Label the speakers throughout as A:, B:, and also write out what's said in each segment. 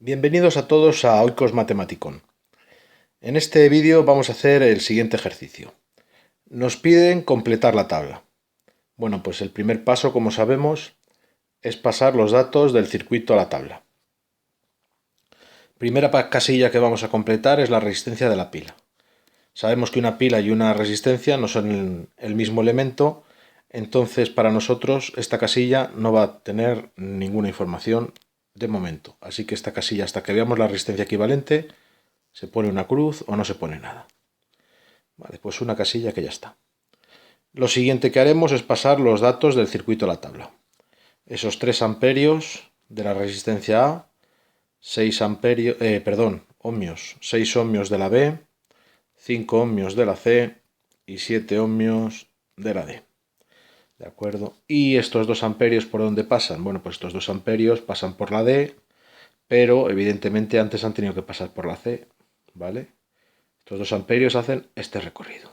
A: Bienvenidos a todos a Oikos Matematicon. En este vídeo vamos a hacer el siguiente ejercicio. Nos piden completar la tabla. Bueno, pues el primer paso, como sabemos, es pasar los datos del circuito a la tabla. Primera casilla que vamos a completar es la resistencia de la pila. Sabemos que una pila y una resistencia no son el mismo elemento, entonces para nosotros esta casilla no va a tener ninguna información de momento. Así que esta casilla, hasta que veamos la resistencia equivalente, se pone una cruz o no se pone nada. Vale, pues una casilla que ya está. Lo siguiente que haremos es pasar los datos del circuito a la tabla. Esos 3 amperios de la resistencia A, 6 amperios, ohmios, 6 ohmios de la B, 5 ohmios de la C y 7 ohmios de la D. ¿De acuerdo? ¿Y estos 2 amperios por dónde pasan? Bueno, pues estos 2 amperios pasan por la D, pero evidentemente antes han tenido que pasar por la C, ¿vale? Estos 2 amperios hacen este recorrido.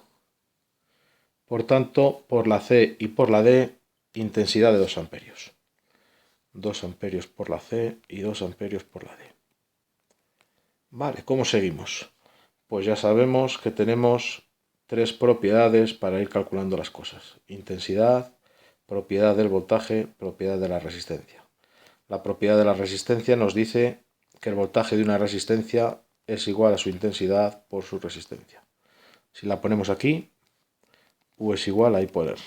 A: Por tanto, por la C y por la D, intensidad de 2 amperios. 2 amperios por la C y 2 amperios por la D. Vale, ¿cómo seguimos? Pues ya sabemos que tenemos 3 propiedades para ir calculando las cosas. Intensidad, propiedad del voltaje, propiedad de la resistencia. La propiedad de la resistencia nos dice que el voltaje de una resistencia es igual a su intensidad por su resistencia. Si la ponemos aquí, U es igual a I por R.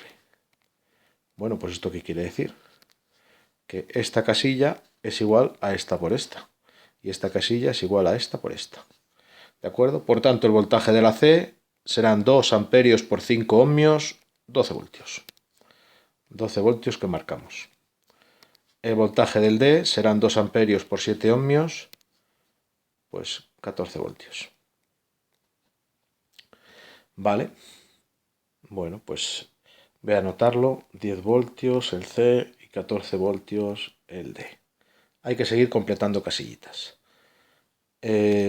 A: Bueno, pues ¿esto qué quiere decir? Que esta casilla es igual a esta por esta. Y esta casilla es igual a esta por esta. ¿De acuerdo? Por tanto, el voltaje de la C serán 2 amperios por 5 ohmios, 12 voltios. 12 voltios que marcamos. El voltaje del D serán 2 amperios por 7 ohmios, pues 14 voltios. Vale. Bueno, pues voy a anotarlo. 10 voltios el C y 14 voltios el D. Hay que seguir completando casillitas.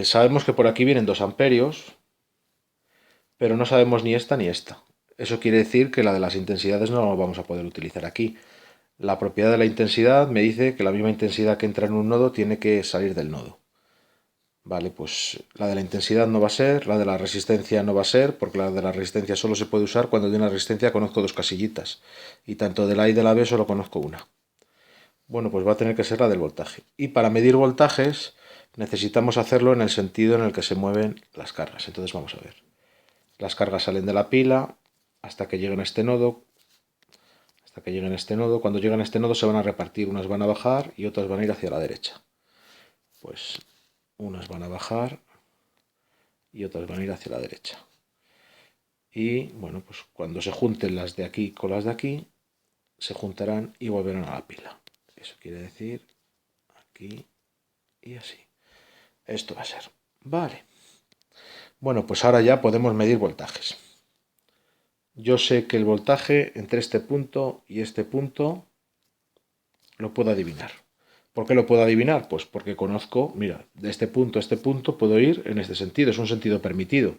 A: Sabemos que por aquí vienen 2 amperios, pero no sabemos ni esta ni esta. Eso quiere decir que la de las intensidades no la vamos a poder utilizar aquí. La propiedad de la intensidad me dice que la misma intensidad que entra en un nodo tiene que salir del nodo. Vale, pues la de la intensidad no va a ser, la de la resistencia no va a ser, porque la de la resistencia solo se puede usar cuando de una resistencia conozco 2 casillitas. Y tanto de la A y de la B solo conozco una. Bueno, pues va a tener que ser la del voltaje. Y para medir voltajes necesitamos hacerlo en el sentido en el que se mueven las cargas. Entonces vamos a ver. Las cargas salen de la pila hasta que lleguen a este nodo. Cuando llegan a este nodo se van a repartir. Unas van a bajar y otras van a ir hacia la derecha. Pues unas van a bajar y otras van a ir hacia la derecha. Y bueno, pues cuando se junten las de aquí con las de aquí, se juntarán y volverán a la pila. Eso quiere decir aquí y así. Esto va a ser. Vale. Bueno, pues ahora ya podemos medir voltajes. Yo sé que el voltaje entre este punto y este punto lo puedo adivinar. ¿Por qué lo puedo adivinar? Pues porque conozco, mira, de este punto a este punto puedo ir en este sentido, es un sentido permitido.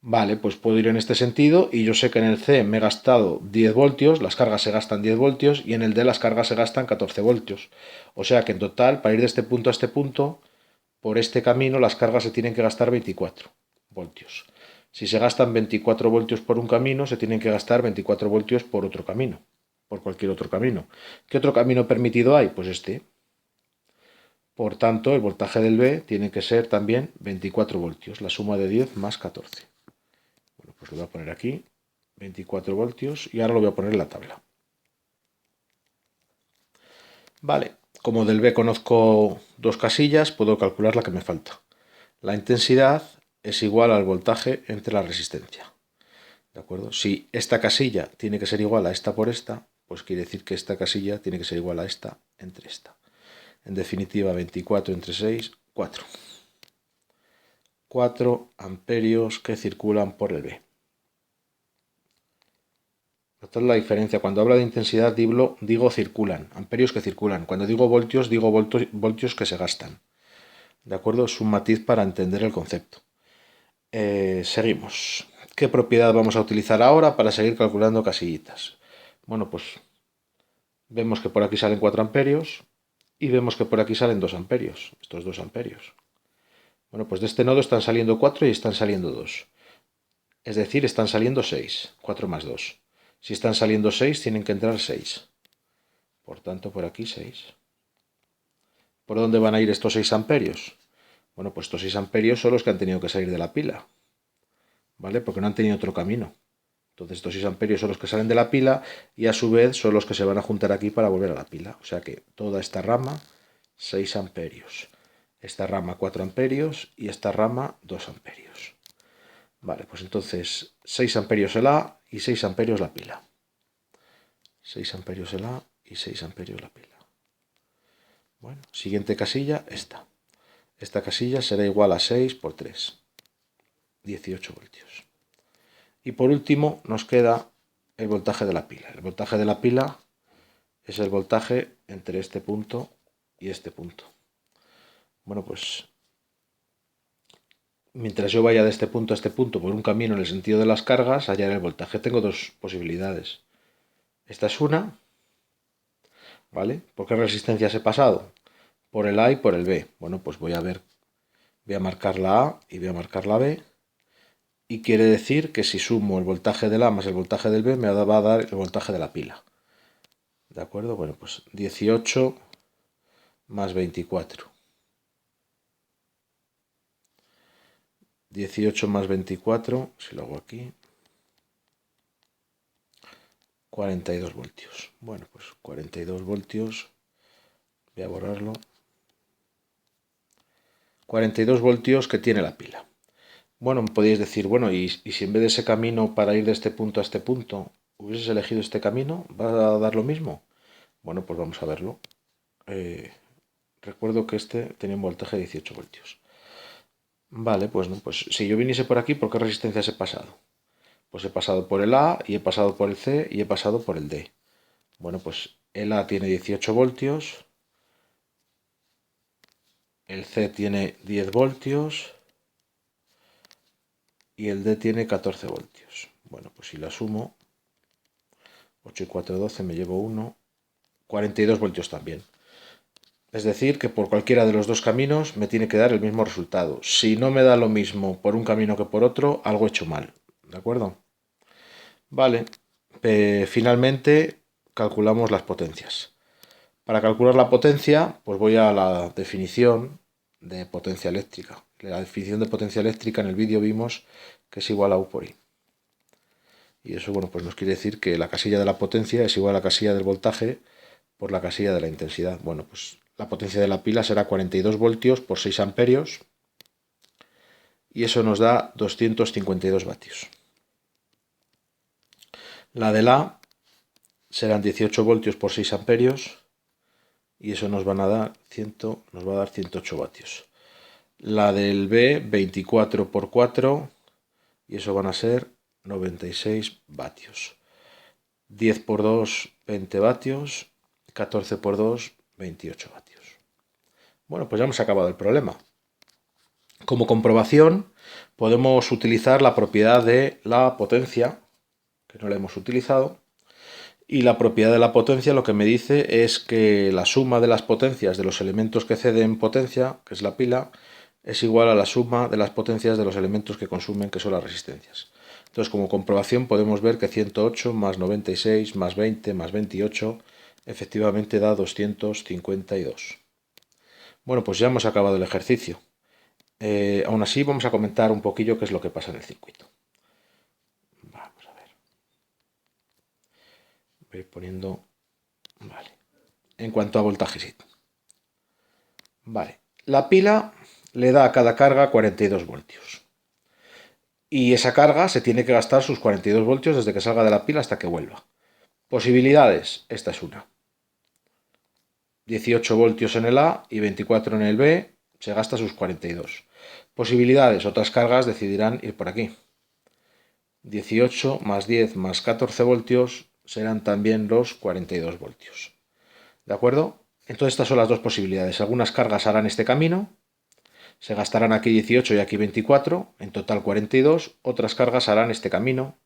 A: Vale, pues puedo ir en este sentido y yo sé que en el C me he gastado 10 voltios, las cargas se gastan 10 voltios y en el D las cargas se gastan 14 voltios. O sea que en total, para ir de este punto a este punto, por este camino las cargas se tienen que gastar 24 voltios. Si se gastan 24 voltios por un camino, se tienen que gastar 24 voltios por otro camino, por cualquier otro camino. ¿Qué otro camino permitido hay? Pues este. Por tanto, el voltaje del B tiene que ser también 24 voltios, la suma de 10 más 14. Bueno, pues lo voy a poner aquí, 24 voltios, y ahora lo voy a poner en la tabla. Vale, como del B conozco 2 casillas, puedo calcular la que me falta. La intensidad es igual al voltaje entre la resistencia. ¿De acuerdo? Si esta casilla tiene que ser igual a esta por esta, pues quiere decir que esta casilla tiene que ser igual a esta entre esta. En definitiva, 24 entre 6, 4. 4 amperios que circulan por el B. Esta es la diferencia. Cuando hablo de intensidad digo circulan, amperios que circulan. Cuando digo voltios que se gastan. ¿De acuerdo? Es un matiz para entender el concepto. Seguimos. ¿Qué propiedad vamos a utilizar ahora para seguir calculando casillitas? Bueno, pues vemos que por aquí salen 4 amperios. y vemos que por aquí salen 2 amperios, estos 2 amperios. Bueno, pues de este nodo están saliendo 4 y están saliendo 2. Es decir, están saliendo 6, 4 más 2. Si están saliendo 6, tienen que entrar 6. Por tanto, por aquí 6. ¿Por dónde van a ir estos 6 amperios? Bueno, pues estos 6 amperios son los que han tenido que salir de la pila, ¿vale? Porque no han tenido otro camino. Entonces estos 6 amperios son los que salen de la pila y a su vez son los que se van a juntar aquí para volver a la pila. O sea que toda esta rama, 6 amperios. Esta rama 4 amperios y esta rama 2 amperios. Vale, pues entonces 6 amperios el A y 6 amperios la pila. 6 amperios el A y 6 amperios la pila. Bueno, siguiente casilla, esta. Esta casilla será igual a 6 por 3, 18 voltios. Y por último nos queda el voltaje de la pila. El voltaje de la pila es el voltaje entre este punto y este punto. Bueno, pues mientras yo vaya de este punto a este punto por un camino en el sentido de las cargas, hallaré el voltaje. Tengo dos posibilidades. Esta es una, ¿vale? ¿Por qué resistencias he pasado? Por el A y por el B. Bueno, pues voy a marcar la A y voy a marcar la B. Y quiere decir que si sumo el voltaje del A más el voltaje del B me va a dar el voltaje de la pila. ¿De acuerdo? Bueno, pues 18 más 24. 18 más 24, si lo hago aquí, 42 voltios. Bueno, pues 42 voltios, voy a borrarlo. 42 voltios que tiene la pila. Bueno, me podéis decir, bueno, y si en vez de ese camino para ir de este punto a este punto hubieses elegido este camino, ¿va a dar lo mismo? Bueno, pues vamos a verlo. Recuerdo que este tenía un voltaje de 18 voltios. Vale, pues no, pues si yo viniese por aquí, ¿por qué resistencias he pasado? Pues he pasado por el A y he pasado por el C y he pasado por el D. Bueno, pues el A tiene 18 voltios, el C tiene 10 voltios y el D tiene 14 voltios. Bueno, pues si la sumo, 8 y 4, 12, me llevo 1, 42 voltios también. Es decir, que por cualquiera de los dos caminos me tiene que dar el mismo resultado. Si no me da lo mismo por un camino que por otro, algo he hecho mal. ¿De acuerdo? Vale. Finalmente calculamos las potencias. Para calcular la potencia, pues voy a la definición de potencia eléctrica. La definición de potencia eléctrica en el vídeo vimos que es igual a U por I. Y eso, bueno, pues nos quiere decir que la casilla de la potencia es igual a la casilla del voltaje por la casilla de la intensidad. Bueno, pues la potencia de la pila será 42 voltios por 6 amperios y eso nos da 252 vatios. La de la serán 18 voltios por 6 amperios y eso nos va a dar 108 vatios. La del B, 24 por 4 y eso van a ser 96 vatios. 10 por 2, 20 vatios. 14 por 2, 28 vatios. Bueno, pues ya hemos acabado el problema. Como comprobación, podemos utilizar la propiedad de la potencia, que no la hemos utilizado, y la propiedad de la potencia lo que me dice es que la suma de las potencias de los elementos que ceden potencia, que es la pila, es igual a la suma de las potencias de los elementos que consumen, que son las resistencias. Entonces, como comprobación podemos ver que 108 más 96 más 20 más 28 efectivamente da 252. Bueno, pues ya hemos acabado el ejercicio. Aún así vamos a comentar un poquillo qué es lo que pasa en el circuito. Vamos a ver. Voy a ir poniendo... Vale. En cuanto a voltajes. Vale. La pila le da a cada carga 42 voltios. Y esa carga se tiene que gastar sus 42 voltios desde que salga de la pila hasta que vuelva. Posibilidades. Esta es una. 18 voltios en el A y 24 en el B. Se gasta sus 42. Posibilidades. Otras cargas decidirán ir por aquí. 18 más 10 más 14 voltios serán también los 42 voltios. ¿De acuerdo? Entonces estas son las dos posibilidades. Algunas cargas harán este camino, se gastarán aquí 18 y aquí 24, en total 42. Otras cargas harán este camino,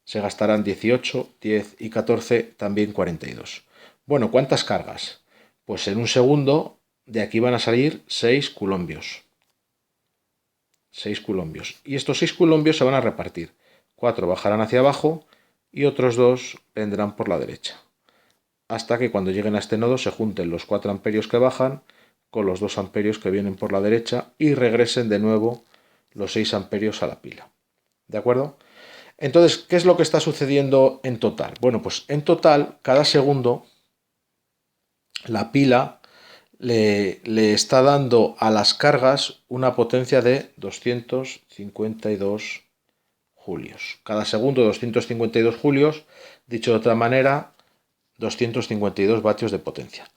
A: se gastarán 18, 10 y 14, también 42. Bueno, ¿cuántas cargas? Pues en un segundo de aquí van a salir 6 coulombios. 6 coulombios. Y estos 6 coulombios se van a repartir. 4 bajarán hacia abajo y otros 2 vendrán por la derecha. Hasta que cuando lleguen a este nodo se junten los 4 amperios que bajan con los 2 amperios que vienen por la derecha y regresen de nuevo los 6 amperios a la pila. ¿De acuerdo? Entonces, ¿qué es lo que está sucediendo en total? Bueno, pues en total, cada segundo, la pila le está dando a las cargas una potencia de 252 julios. Cada segundo 252 julios, dicho de otra manera, 252 vatios de potencia.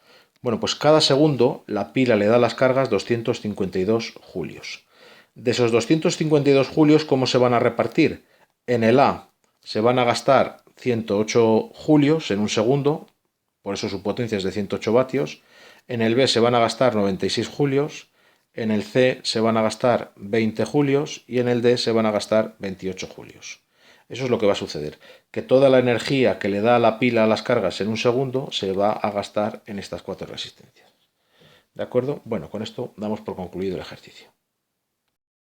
A: Bueno, pues cada segundo la pila le da a las cargas 252 julios. De esos 252 julios, ¿cómo se van a repartir? En el A se van a gastar 108 julios en un segundo, por eso su potencia es de 108 vatios. En el B se van a gastar 96 julios, en el C se van a gastar 20 julios y en el D se van a gastar 28 julios. Eso es lo que va a suceder, que toda la energía que le da la pila a las cargas en un segundo se va a gastar en estas 4 resistencias. ¿De acuerdo? Bueno, con esto damos por concluido el ejercicio.